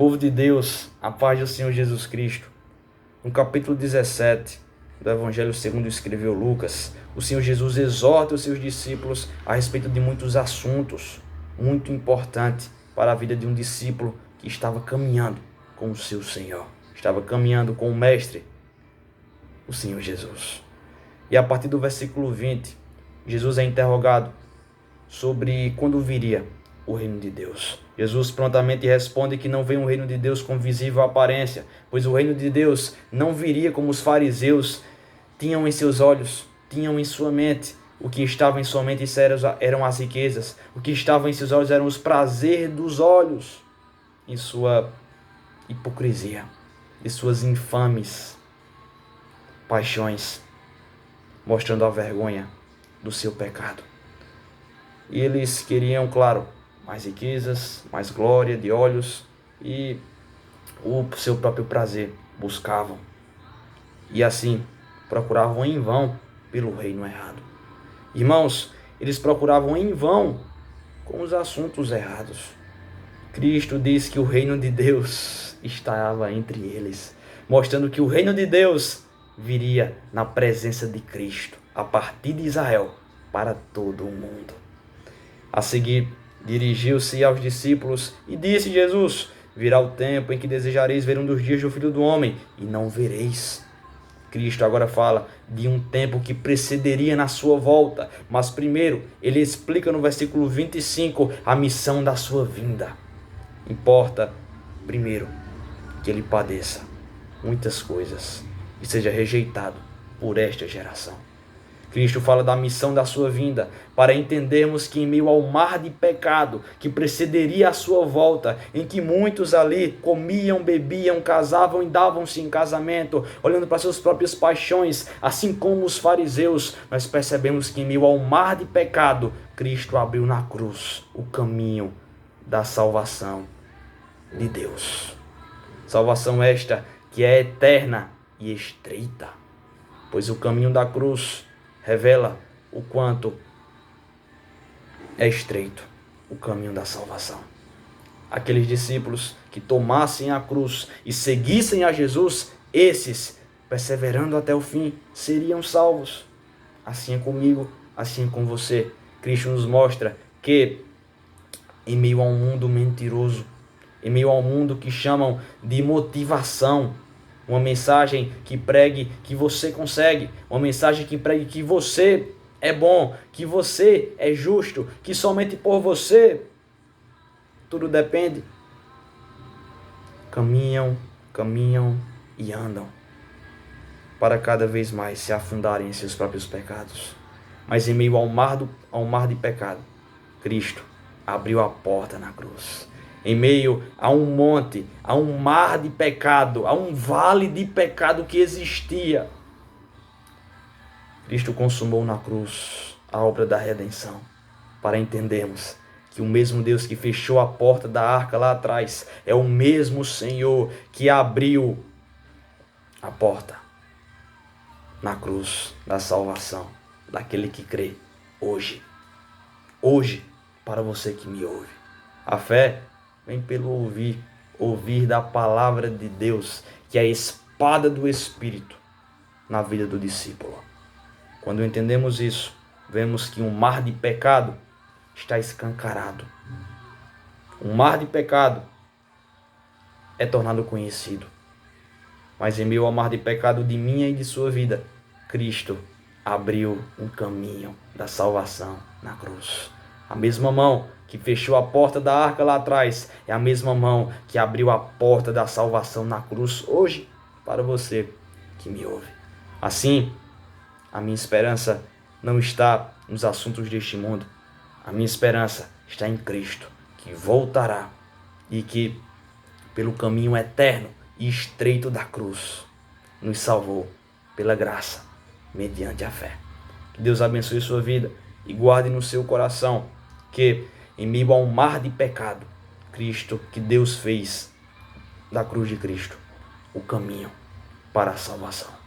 Povo de Deus, a paz do Senhor Jesus Cristo. No capítulo 17 do Evangelho segundo escreveu Lucas, o Senhor Jesus exorta os seus discípulos a respeito de muitos assuntos muito importantes para a vida de um discípulo que estava caminhando com o seu Senhor, estava caminhando com o Mestre, o Senhor Jesus. E a partir do versículo 20, Jesus é interrogado sobre quando viria o reino de Deus. Jesus prontamente responde que não vem o reino de Deus com visível aparência, pois o reino de Deus não viria como os fariseus tinham em seus olhos, tinham em sua mente. O que estava em sua mente eram as riquezas, o que estava em seus olhos eram os prazeres dos olhos, em sua hipocrisia, e suas infames paixões, mostrando a vergonha do seu pecado. E eles queriam, claro, mais riquezas, mais glória de olhos e o seu próprio prazer buscavam. E assim procuravam em vão pelo reino errado. Irmãos, eles procuravam em vão com os assuntos errados. Cristo diz que o reino de Deus estava entre eles, mostrando que o reino de Deus viria na presença de Cristo, a partir de Israel, para todo o mundo. A seguir, dirigiu-se aos discípulos e disse Jesus: virá o tempo em que desejareis ver um dos dias do Filho do Homem, e não vereis. Cristo agora fala de um tempo que precederia na sua volta, mas primeiro ele explica no versículo 25 a missão da sua vinda. Importa, primeiro, que ele padeça muitas coisas e seja rejeitado por esta geração. Cristo fala da missão da sua vinda, para entendermos que em meio ao mar de pecado que precederia a sua volta, em que muitos ali comiam, bebiam, casavam e davam-se em casamento, olhando para suas próprias paixões, assim como os fariseus, nós percebemos que em meio ao mar de pecado, Cristo abriu na cruz o caminho da salvação de Deus. Salvação esta que é eterna e estreita, pois o caminho da cruz revela o quanto é estreito o caminho da salvação. Aqueles discípulos que tomassem a cruz e seguissem a Jesus, esses, perseverando até o fim, seriam salvos. Assim é comigo, assim é com você. Cristo nos mostra que em meio a um mundo mentiroso, em meio ao mundo que chamam de motivação, uma mensagem que pregue que você consegue, uma mensagem que pregue que você é bom, que você é justo, que somente por você tudo depende. Caminham e andam para cada vez mais se afundarem em seus próprios pecados. Mas em meio ao mar de pecado, Cristo abriu a porta na cruz. Em meio a um monte, a um mar de pecado, a um vale de pecado que existia, Cristo consumou na cruz a obra da redenção, para entendermos que o mesmo Deus que fechou a porta da arca lá atrás é o mesmo Senhor que abriu a porta na cruz da salvação daquele que crê hoje. Hoje, para você que me ouve. A fé vem pelo ouvir da palavra de Deus, que é a espada do Espírito na vida do discípulo. Quando entendemos isso, vemos que um mar de pecado está escancarado. Um mar de pecado é tornado conhecido. Mas em meio ao mar de pecado de minha e de sua vida, Cristo abriu um caminho da salvação na cruz. A mesma mão que fechou a porta da arca lá atrás é a mesma mão que abriu a porta da salvação na cruz hoje para você que me ouve. Assim, a minha esperança não está nos assuntos deste mundo. A minha esperança está em Cristo, que voltará e que, pelo caminho eterno e estreito da cruz, nos salvou pela graça, mediante a fé. Que Deus abençoe sua vida e guarde no seu coração que, em meio a um mar de pecado, Cristo, que Deus fez da cruz de Cristo, o caminho para a salvação.